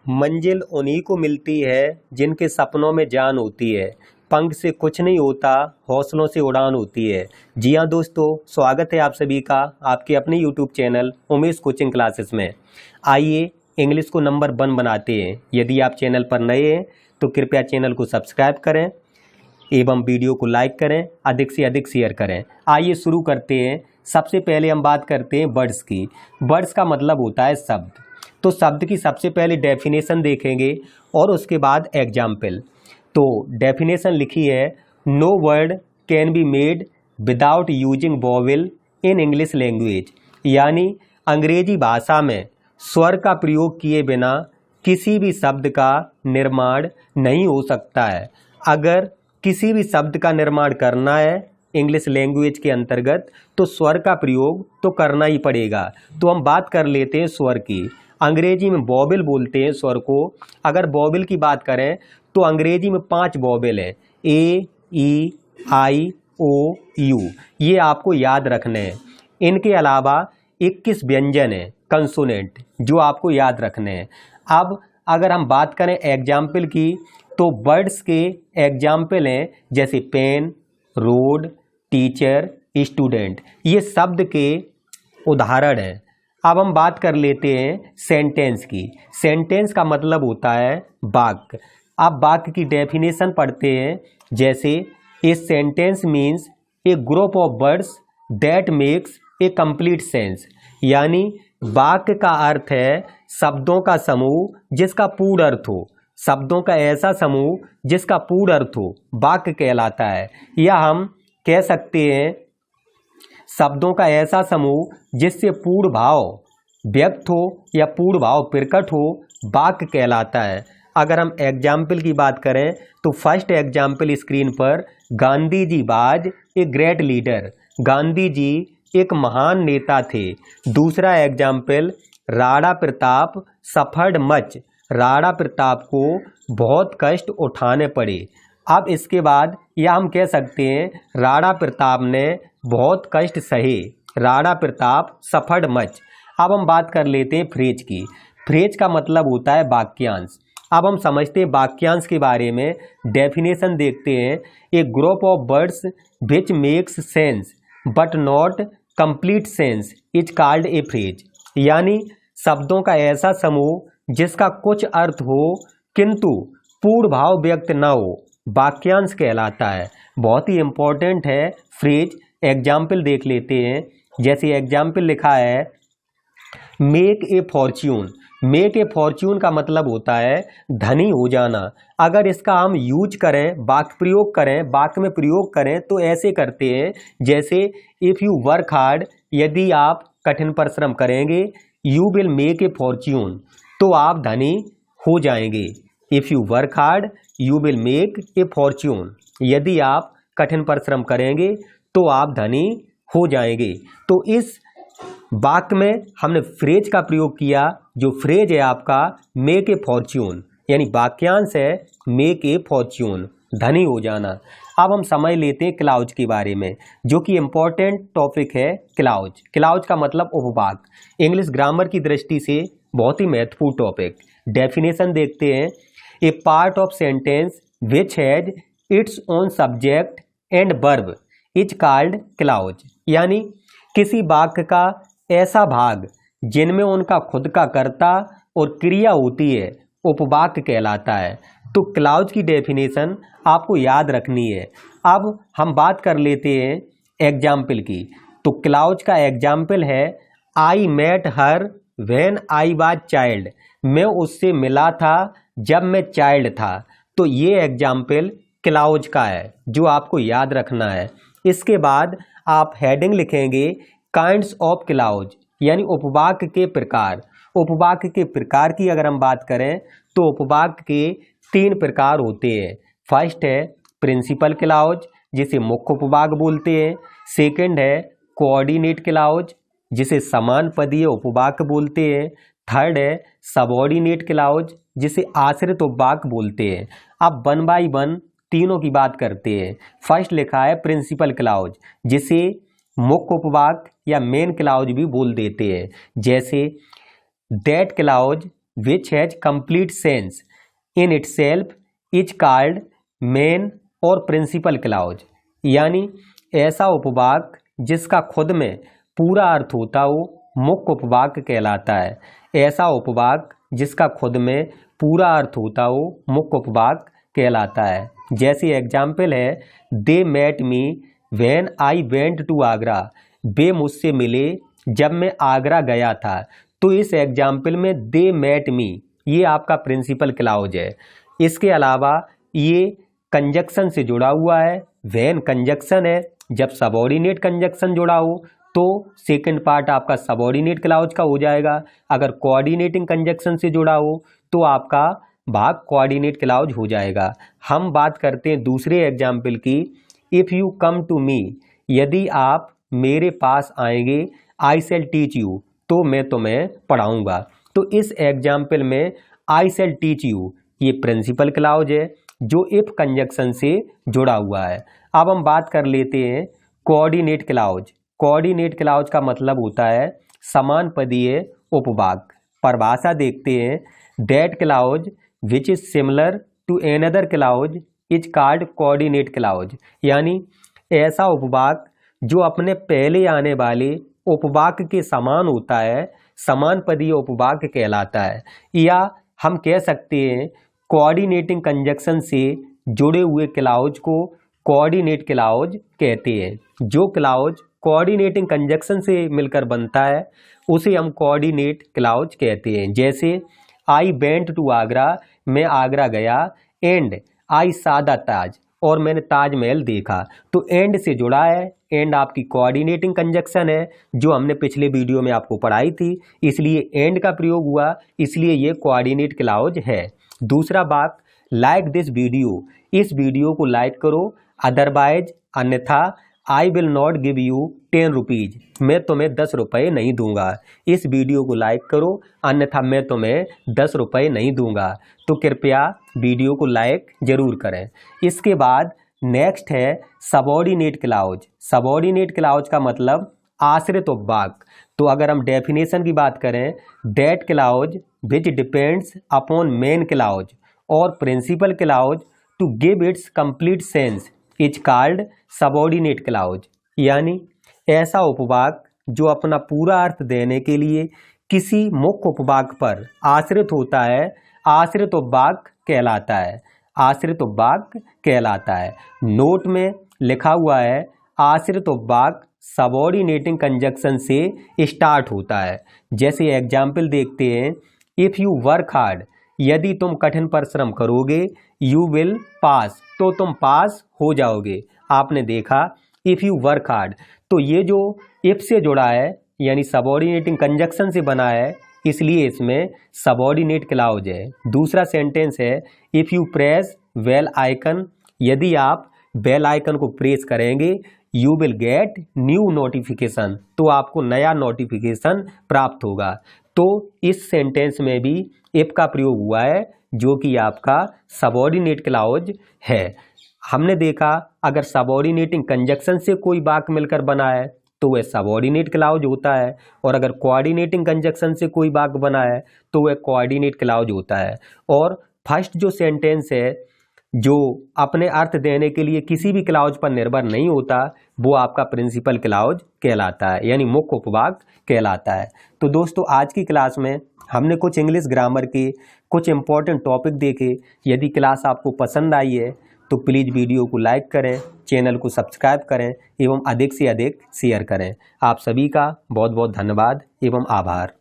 मंजिल उन्हीं को मिलती है जिनके सपनों में जान होती है। पंख से कुछ नहीं होता, हौसलों से उड़ान होती है। जी हाँ दोस्तों, स्वागत है आप सभी का आपके अपने YouTube channel Umesh coaching classes में। आइए इंग्लिश को नंबर 1 बनाते हैं। यदि आप चैनल पर नए हैं तो कृपया चैनल को सब्सक्राइब करें एवं वीडियो को लाइक करें, अधिक से अधिक शेयर करें। आइए शुरू करते हैं। सबसे पहले हम बात करते हैं वर्ड्स की। वर्ड्स का मतलब होता है शब्द। तो शब्द की सबसे पहले डेफिनेशन देखेंगे और उसके बाद एग्जाम्पल। तो डेफिनेशन लिखी है, no word can be made without using vowel in English language. यानी अंग्रेजी भाषा में स्वर का प्रयोग किए बिना किसी भी शब्द का निर्माण नहीं हो सकता है। अगर किसी भी शब्द का निर्माण करना है इंग्लिश लैंग्वेज के अंतर्गत तो स्वर का प्रयोग तो करना ही पड़ेगा। तो हम बात कर लेते हैं स्वर की। अंग्रेजी में वोवेल बोलते हैं स्वर को। अगर वोवेल की बात करें तो अंग्रेजी में 5 वोवेल हैं, ए, ई, आई, ओ, यू। ये आपको याद रखने हैं। इनके अलावा 21 व्यंजन हैं, कंसोनेंट, जो आपको याद रखने हैं। अब अगर हम बात करें एग्जाम्पल की तो वर्ड्स के एग्जाम्पल हैं जैसे पेन, रोड, टीचर, स्टूडेंट। ये शब्द के उदाहरण हैं। अब हम बात कर लेते हैं सेंटेंस की। सेंटेंस का मतलब होता है वाक्य। अब वाक्य की डेफिनेशन पढ़ते हैं जैसे a sentence means A group of words that makes a complete sense. यानी वाक्य का अर्थ है शब्दों का समूह जिसका पूर्ण अर्थ हो। शब्दों का ऐसा समूह जिसका पूर्ण अर्थ हो वाक्य कहलाता है। या हम कह सकते हैं शब्दों का ऐसा समूह जिससे पूर्ण भाव व्यक्त हो या पूर्ण भाव प्रकट हो वाक्य कहलाता है। अगर हम एग्जाम्पल की बात करें तो फर्स्ट एग्जाम्पल स्क्रीन पर, Gandhi ji was a great leader. Gandhi ji एक महान नेता थे। दूसरा example, Rana Pratap suffered much. Rana Pratap को बहुत कष्ट उठाने पड़े। अब इसके बाद या हम कह सकते हैं राणा प्रताप ने बहुत कष्ट सहे। Rana Pratap suffered much. अब हम बात कर लेते हैं फ्रेज की। फ्रेज का मतलब होता है वाक्यांश। अब हम समझते हैं वाक्यांश के बारे में। डेफिनेशन देखते हैं, a group of words which makes sense but not complete sense is called a phrase. यानी शब्दों का ऐसा समूह जिसका कुछ अर्थ हो किंतु पूर्ण भाव व्यक्त न हो वाक्यांश कहलाता है। बहुत ही इंपॉर्टेंट है फ्रेज। एग्जाम्पल देख लेते हैं। जैसे एग्जाम्पल लिखा है, make a Fortune. Make a Fortune का मतलब होता है धनी हो जाना। अगर इसका हम यूज करें, वाक्य प्रयोग करें, वाक्य में प्रयोग करें तो ऐसे करते हैं जैसे इफ़ यू वर्क हार्ड, यदि आप कठिन परिश्रम करेंगे, you will make a Fortune, तो आप धनी हो जाएंगे। If you work hard you will make a Fortune, यदि आप कठिन परिश्रम करेंगे तो आप धनी हो जाएंगे। तो इस वाक्य में हमने फ्रेज का प्रयोग किया। जो फ्रेज है आपका मेक ए फॉर्च्यून, यानी वाक्यांश है मेक ए फॉर्च्यून, धनी हो जाना। अब हम समझ लेते हैं क्लाउज के बारे में, जो कि इम्पोर्टेंट टॉपिक है। क्लाउज, क्लाउज का मतलब उपवाक्य। इंग्लिश ग्रामर की दृष्टि से बहुत ही महत्वपूर्ण टॉपिक। डेफिनेशन देखते हैं, a part of sentence which has its own subject and verb is called clause. यानी किसी वाक्य का ऐसा भाग जिनमें उनका खुद का कर्ता और क्रिया होती है उपवाक्य कहलाता है। तो क्लाउज की डेफिनेशन आपको याद रखनी है। अब हम बात कर लेते हैं एग्जाम्पल की। तो क्लाउज का एग्जाम्पल है, I met her when I was child. मैं उससे मिला था जब मैं चाइल्ड था। तो ये एग्जाम्पल क्लाउज का है जो आपको याद रखना है। इसके बाद आप हेडिंग लिखेंगे काइंड्स ऑफ क्लाउज, यानी उपवाक्य के प्रकार। उपवाक्य के प्रकार की अगर हम बात करें तो उपवाक्य के 3 प्रकार होते हैं। फर्स्ट है प्रिंसिपल क्लाउज, जिसे मुख्य उपवाक्य बोलते हैं। सेकंड है कोऑर्डिनेट क्लाउज, जिसे समान पदीय उपवाक्य बोलते हैं। थर्ड है सबऑर्डिनेट क्लाउज, जिसे आश्रित उपवाक्य बोलते हैं। अब 1 बाय 1 तीनों की बात करते हैं। फर्स्ट लिखा है प्रिंसिपल क्लाउज, जिसे मुख्य उपवाक्य या मेन क्लाउज भी बोल देते हैं। जैसे that clause which has complete sense in itself is called main और प्रिंसिपल क्लॉज। यानी ऐसा उपवाक्य जिसका खुद में पूरा अर्थ होता हो मुख्य उपवाक्य कहलाता है। ऐसा उपवाक्य जिसका खुद में पूरा अर्थ होता हो मुख्य उपवाक्य कहलाता है। जैसे एग्जाम्पल है, they met me when I went to Agra. वे मुझसे मिले जब मैं आगरा गया था। तो इस एग्जाम्पल में दे मेट मी ये आपका प्रिंसिपल क्लॉज है। इसके अलावा ये कंजक्शन से जुड़ा हुआ है। व्हेन कंजक्शन है, जब सबऑर्डिनेट कंजक्शन जुड़ा हो तो सेकंड पार्ट आपका सबऑर्डिनेट क्लॉज का हो जाएगा। अगर कोऑर्डिनेटिंग कंजक्शन से जुड़ा हो तो आपका भाग कोऑर्डिनेट क्लॉज हो जाएगा। हम बात करते हैं दूसरे एग्जाम्पल की। If you come to me, यदि आप मेरे पास आएंगे, आई शैल टीच यू, तो मैं तुम्हें पढ़ाऊंगा। तो इस एग्जाम्पल में आई शैल टीच यू ये प्रिंसिपल क्लॉज है जो इफ कंजक्शन से जुड़ा हुआ है। अब हम बात कर लेते हैं कोऑर्डिनेट क्लॉज। कोऑर्डिनेट क्लॉज का मतलब होता है समान पदीय उपवाक्य। परिभाषा देखते हैं, that clause which is similar to another clause is called coordinate clause. यानी ऐसा उपवाक्य जो अपने पहले आने वाले उपवाक्य के समान होता है समान पदीय उपवाक्य कहलाता है। या हम कह सकते हैं कोऑर्डिनेटिंग कंजक्शन से जुड़े हुए क्लॉज को कोऑर्डिनेट क्लॉज कहते हैं। जो क्लॉज कोऑर्डिनेटिंग कंजक्शन से मिलकर बनता है उसे हम कोऑर्डिनेट क्लॉज कहते हैं। जैसे आई वेंट टू आगरा, मैं आगरा गया, एंड आई सा द ताज, और मैंने ताजमहल देखा। तो एंड से जुड़ा है, एंड आपकी कोऑर्डिनेटिंग कंजक्शन है जो हमने पिछले वीडियो में आपको पढ़ाई थी, इसलिए एंड का प्रयोग हुआ, इसलिए ये कोऑर्डिनेट क्लॉज है। दूसरा बात, लाइक दिस वीडियो, इस वीडियो को लाइक करो, अदरवाइज अन्यथा I will not give you 10 rupees, मैं तुम्हें 10 रुपये नहीं दूंगा। इस वीडियो को लाइक करो, अन्यथा मैं तुम्हें 10 रुपये नहीं दूंगा। तो कृपया वीडियो को लाइक जरूर करें। इसके बाद नेक्स्ट है सबऑर्डिनेट क्लॉज। सबऑर्डिनेट क्लॉज का मतलब आश्रित उपवाक्य। तो अगर हम डेफिनेशन की बात करें, that clause which depends upon main clause or principal clause to give its complete sense is called subordinate clause. यानी ऐसा उपवाक्य जो अपना पूरा अर्थ देने के लिए किसी मुख्य उपवाक्य पर आश्रित होता है आश्रित उपवाक्य कहलाता है। आश्रित उपवाक्य कहलाता है। नोट में लिखा हुआ है आश्रित उपवाक्य सबऑर्डिनेटिंग कंजक्शन से स्टार्ट होता है। जैसे एग्जाम्पल देखते हैं, इफ़ यू वर्क हार्ड, यदि तुम कठिन परिश्रम करोगे, यू विल पास, तो तुम पास हो जाओगे। आपने देखा इफ़ यू वर्क हार्ड, तो ये जो इफ से जुड़ा है यानी सबऑर्डिनेटिंग कंजक्शन से बना है, इसलिए इसमें सबऑर्डिनेट क्लॉज है। दूसरा सेंटेंस है, if you press bell icon, यदि आप बेल आइकन को प्रेस करेंगे, you will get new notification, तो आपको नया नोटिफिकेशन प्राप्त होगा। तो इस सेंटेंस में भी इफ का प्रयोग हुआ है जो कि आपका सबऑर्डिनेट क्लॉज है। हमने देखा अगर सबऑर्डिनेटिंग कंजक्शन से कोई वाक्य मिलकर बना है तो वह सबऑर्डिनेट क्लॉज होता है, और अगर कोऑर्डिनेटिंग कंजक्शन से कोई वाक्य बना है तो वह कोऑर्डिनेट क्लॉज होता है। और फर्स्ट जो सेंटेंस है जो अपने अर्थ देने के लिए किसी भी क्लॉज पर निर्भर नहीं होता, वो आपका प्रिंसिपल क्लॉज कहलाता है यानी मुख्य उपवाक्य कहलाता है। तो दोस्तों आज की क्लास में हमने कुछ इंग्लिश ग्रामर के कुछ इंपॉर्टेंट टॉपिक देखे। यदि क्लास आपको पसंद आई है तो प्लीज़ वीडियो को लाइक करें, चैनल को सब्सक्राइब करें एवं अधिक से अधिक शेयर करें। आप सभी का बहुत बहुत धन्यवाद एवं आभार।